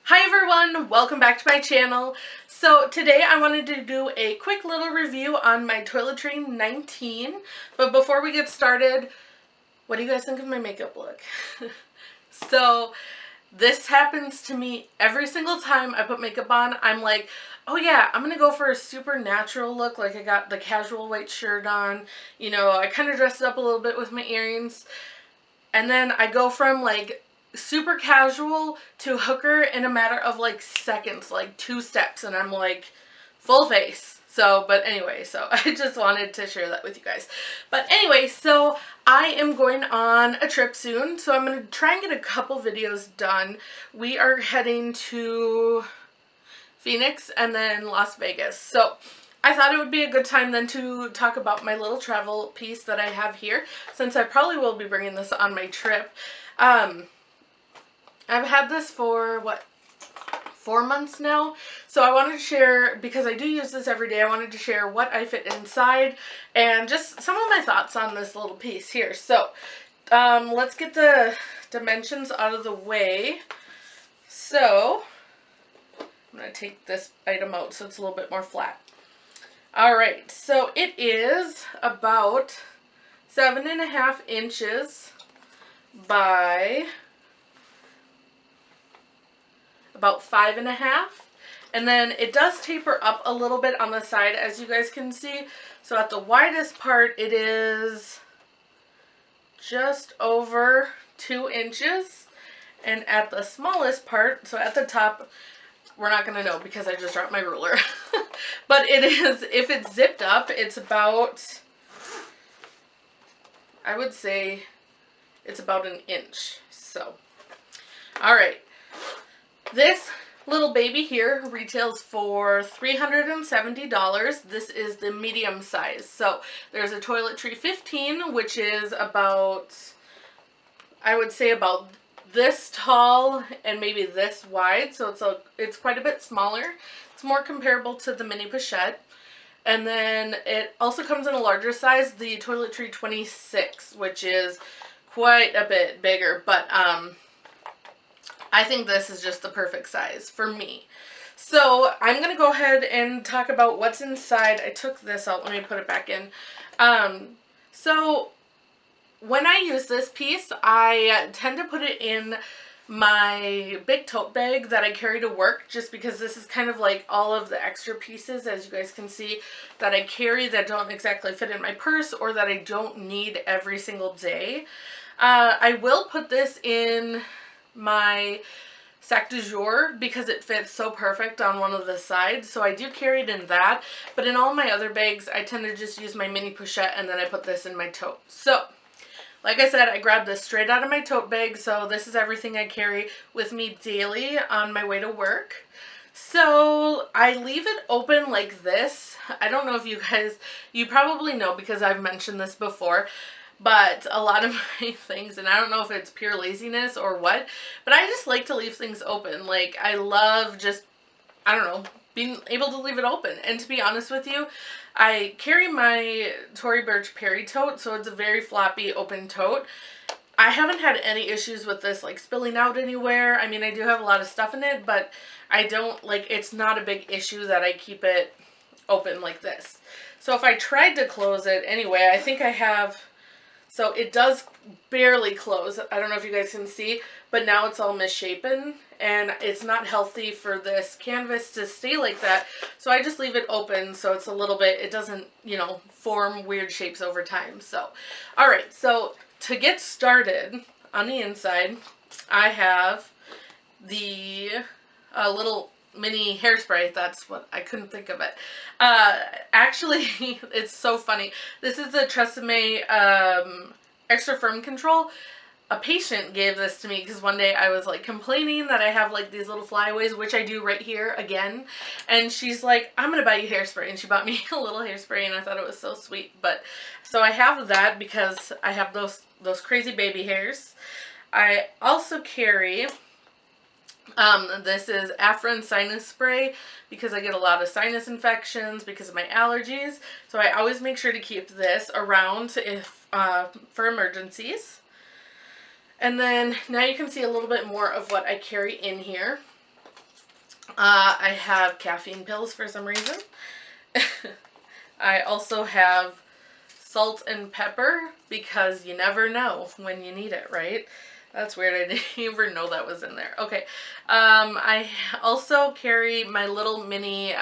Hi everyone, welcome back to my channel. So today I wanted to do a quick little review on my Toiletry 19. But before we get started, what do you guys think of my makeup look? So this happens to me every single time I put makeup on. I'm like, oh yeah, I'm gonna go for a super natural look. Like I got the casual white shirt on. You know, I kind of dressed up a little bit with my earrings. And then I go from like super casual to hooker in a matter of like seconds, like 2 steps, and I'm like full face. So, but anyway, so I just wanted to share that with you guys. But anyway, so I am going on a trip soon, so I'm going to try and get a couple videos done. We are heading to Phoenix and then Las Vegas. So I thought it would be a good time then to talk about my little travel piece that I have here, since I probably will be bringing this on my trip. I've had this for, what, 4 months now. So I wanted to share, because I do use this every day, I wanted to share what I fit inside and just some of my thoughts on this little piece here. So let's get the dimensions out of the way. So I'm going to take this item out so it's a little bit more flat. Alright, so it is about 7.5 inches by about 5.5, and then it does taper up a little bit on the side, as you guys can see. So at the widest part it is just over 2 inches, and at the smallest part, so at the top, we're not going to know because I just dropped my ruler, but it is, if it's zipped up, it's about, I would say it's about 1 inch. So alright, this little baby here retails for $370. This is the medium size. So there's a Toiletry 15, which is about, I would say about this tall and maybe this wide. So it's quite a bit smaller. It's more comparable to the mini pochette. And then it also comes in a larger size, the Toiletry 26, which is quite a bit bigger, but I think this is just the perfect size for me. So I'm going to go ahead and talk about what's inside. I took this out. Let me put it back in. So when I use this piece, I tend to put it in my big tote bag that I carry to work, just because this is kind of like all of the extra pieces, as you guys can see, that I carry that don't exactly fit in my purse or that I don't need every single day. I will put this in my sac du jour because it fits so perfect on one of the sides, so I do carry it in that. But in all my other bags, I tend to just use my mini pochette, and then I put this in my tote. So like I said, I grabbed this straight out of my tote bag, so this is everything I carry with me daily on my way to work. So I leave it open like this. I don't know if you guys, you probably know because I've mentioned this before, but a lot of my things, and I don't know if it's pure laziness or what, but I just like to leave things open. Like, I love just, I don't know, being able to leave it open. And to be honest with you, I carry my Tory Burch Perry tote, so it's a very floppy open tote. I haven't had any issues with this like spilling out anywhere. I mean, I do have a lot of stuff in it, but I don't, like, it's not a big issue that I keep it open like this. So if I tried to close it anyway, I think I have, so it does barely close. I don't know if you guys can see, but now it's all misshapen, and it's not healthy for this canvas to stay like that. So I just leave it open so it's a little bit, it doesn't, you know, form weird shapes over time. So, alright, so to get started on the inside, I have the little mini hairspray. That's what, I couldn't think of it. Actually, it's so funny. This is the Tresemme Extra Firm Control. A patient gave this to me because one day I was like complaining that I have like these little flyaways, which I do right here again, and she's like, I'm gonna buy you hairspray, and she bought me a little hairspray, and I thought it was so sweet. But so I have that because I have those crazy baby hairs. I also carry this is Afrin Sinus Spray because I get a lot of sinus infections because of my allergies. So I always make sure to keep this around if for emergencies. And then now you can see a little bit more of what I carry in here. I have caffeine pills for some reason. I also have salt and pepper because you never know when you need it, right? That's weird. I didn't even know that was in there. Okay. I also carry my little mini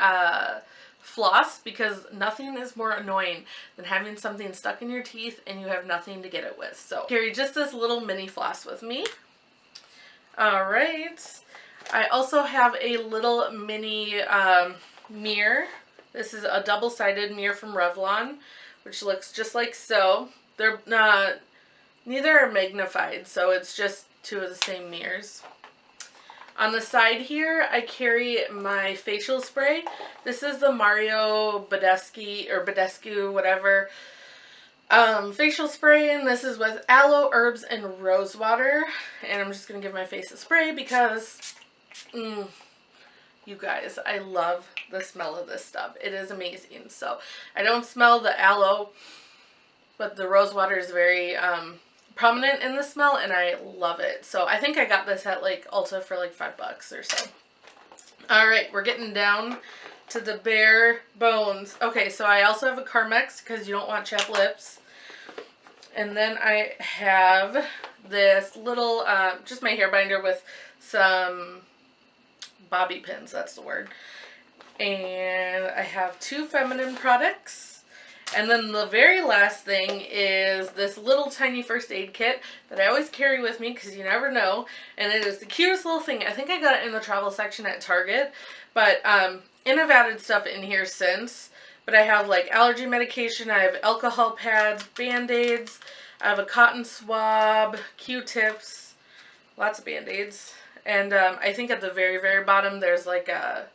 floss because nothing is more annoying than having something stuck in your teeth and you have nothing to get it with. So carry just this little mini floss with me. All right. I also have a little mini mirror. This is a double-sided mirror from Revlon, which looks just like so. They're not, neither are magnified, so it's just two of the same mirrors. On the side here, I carry my facial spray. This is the Mario Badescu, whatever, facial spray, and this is with aloe, herbs, and rose water. And I'm just going to give my face a spray because, you guys, I love the smell of this stuff. It is amazing. So I don't smell the aloe, but the rose water is very prominent in the smell, and I love it. So I think I got this at like Ulta for like $5 or so. All right, we're getting down to the bare bones. Okay, so I also have a Carmex because you don't want chapped lips. And then I have this little, just my hair binder with some bobby pins, that's the word. And I have 2 feminine products. And then the very last thing is this little tiny first aid kit that I always carry with me because you never know. And it is the cutest little thing. I think I got it in the travel section at Target. But, and I've added stuff in here since. But I have like allergy medication, I have alcohol pads, Band-Aids, I have a cotton swab, Q-tips, lots of Band-Aids. And I think at the very, very bottom there's like a,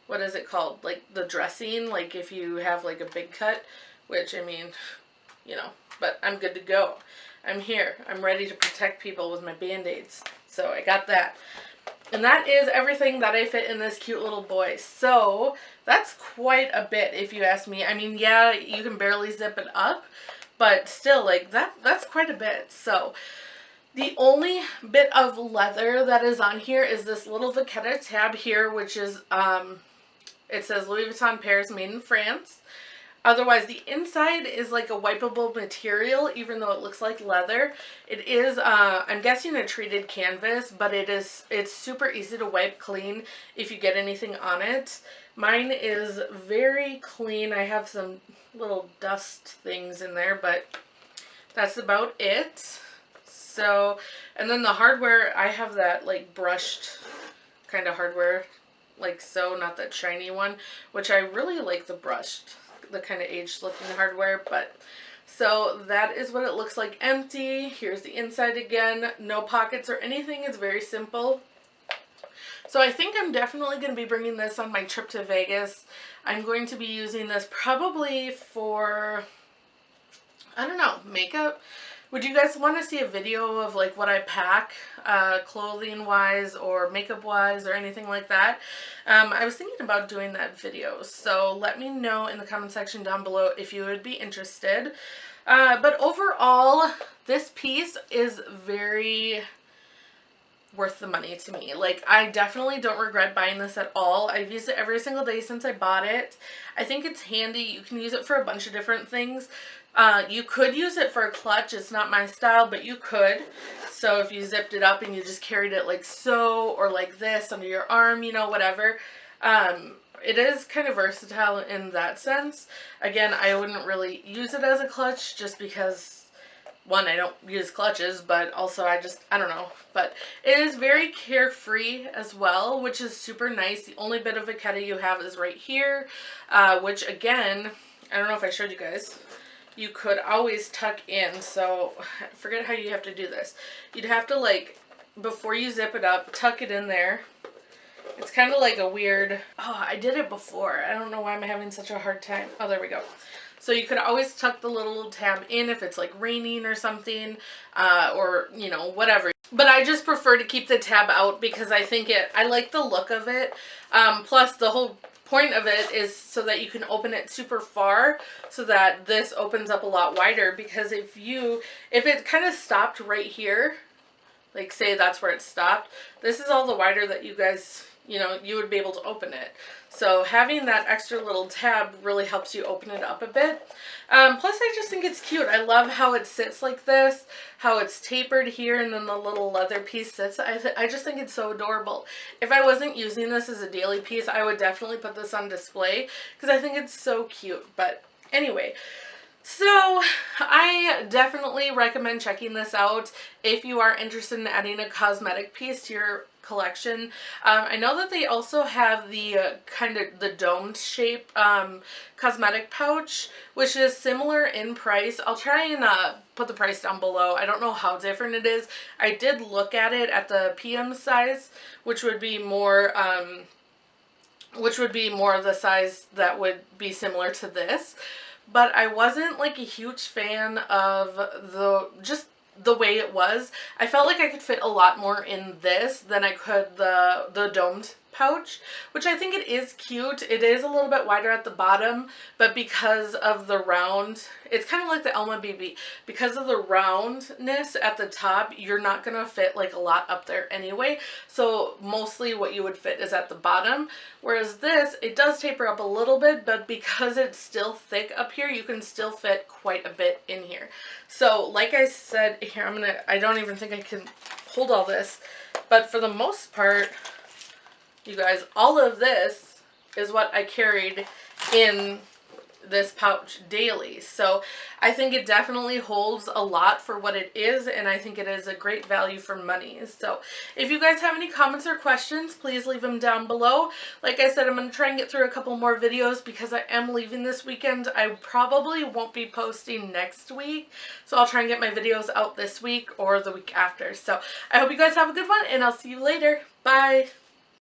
what is it called? Like the dressing, like if you have like a big cut, which I mean, you know, but I'm good to go. I'm here. I'm ready to protect people with my Band-Aids. So I got that. And that is everything that I fit in this cute little boy. So that's quite a bit if you ask me. I mean, yeah, you can barely zip it up, but still, like, that's quite a bit. So the only bit of leather that is on here is this little Vachetta tab here, which is, it says Louis Vuitton Paris, made in France. Otherwise, the inside is like a wipeable material, even though it looks like leather. It is, I'm guessing a treated canvas, but it's super easy to wipe clean if you get anything on it. Mine is very clean. I have some little dust things in there, but that's about it. So, and then the hardware, I have that like brushed kind of hardware, like so, not that shiny one, which I really like the brushed, the kind of aged looking hardware. But so that is what it looks like empty. Here's the inside again, no pockets or anything. It's very simple. So I think I'm definitely going to be bringing this on my trip to Vegas. I'm going to be using this probably for, I don't know, makeup. Would you guys want to see a video of like what I pack, clothing wise or makeup wise or anything like that? I was thinking about doing that video, so let me know in the comment section down below if you would be interested. But overall, this piece is very worth the money to me. Like, I definitely don't regret buying this at all. I've used it every single day since I bought it. I think it's handy. You can use it for a bunch of different things. You could use it for a clutch. It's not my style, but you could. So if you zipped it up and you just carried it like so, or like this under your arm, you know, whatever. It is kind of versatile in that sense. Again, I wouldn't really use it as a clutch just because, one, I don't use clutches, but also I don't know. But it is very carefree as well, which is super nice. The only bit of Vachetta you have is right here, which again, I don't know if I showed you guys. You could always tuck in, so I forget how you have to do this. You'd have to, like, before you zip it up, tuck it in there. It's kind of like a weird, oh, I did it before. I don't know why I'm having such a hard time. Oh, there we go. So you could always tuck the little tab in if it's like raining or something, or, you know, whatever. But I just prefer to keep the tab out because I think I like the look of it. Plus the whole point of it is so that you can open it super far so that this opens up a lot wider, because if it kind of stopped right here, like say that's where it stopped, this is all the wider that you guys, you know, you would be able to open it. So having that extra little tab really helps you open it up a bit. Plus I just think it's cute. I love how it sits like this, how it's tapered here, and then the little leather piece sits. I just think it's so adorable. If I wasn't using this as a daily piece, I would definitely put this on display because I think it's so cute. But anyway, so I definitely recommend checking this out if you are interested in adding a cosmetic piece to your collection. I know that they also have the kind of the domed shape cosmetic pouch, which is similar in price. I'll try and put the price down below. I don't know how different it is. I did look at it at the PM size, which would be more of the size that would be similar to this. But I wasn't like a huge fan of the way it was. I felt like I could fit a lot more in this than I could the domed pouch, which I think it is cute. It is a little bit wider at the bottom, but because of the round, it's kind of like the Elma BB. Because of the roundness at the top, you're not going to fit like a lot up there anyway. So mostly what you would fit is at the bottom. Whereas this, it does taper up a little bit, but because it's still thick up here, you can still fit quite a bit in here. So like I said, here, I don't even think I can hold all this, but for the most part, you guys, all of this is what I carried in this pouch daily. So I think it definitely holds a lot for what it is, and I think it is a great value for money. So if you guys have any comments or questions, please leave them down below. Like I said, I'm going to try and get through a couple more videos because I am leaving this weekend. I probably won't be posting next week, so I'll try and get my videos out this week or the week after. So I hope you guys have a good one, and I'll see you later. Bye!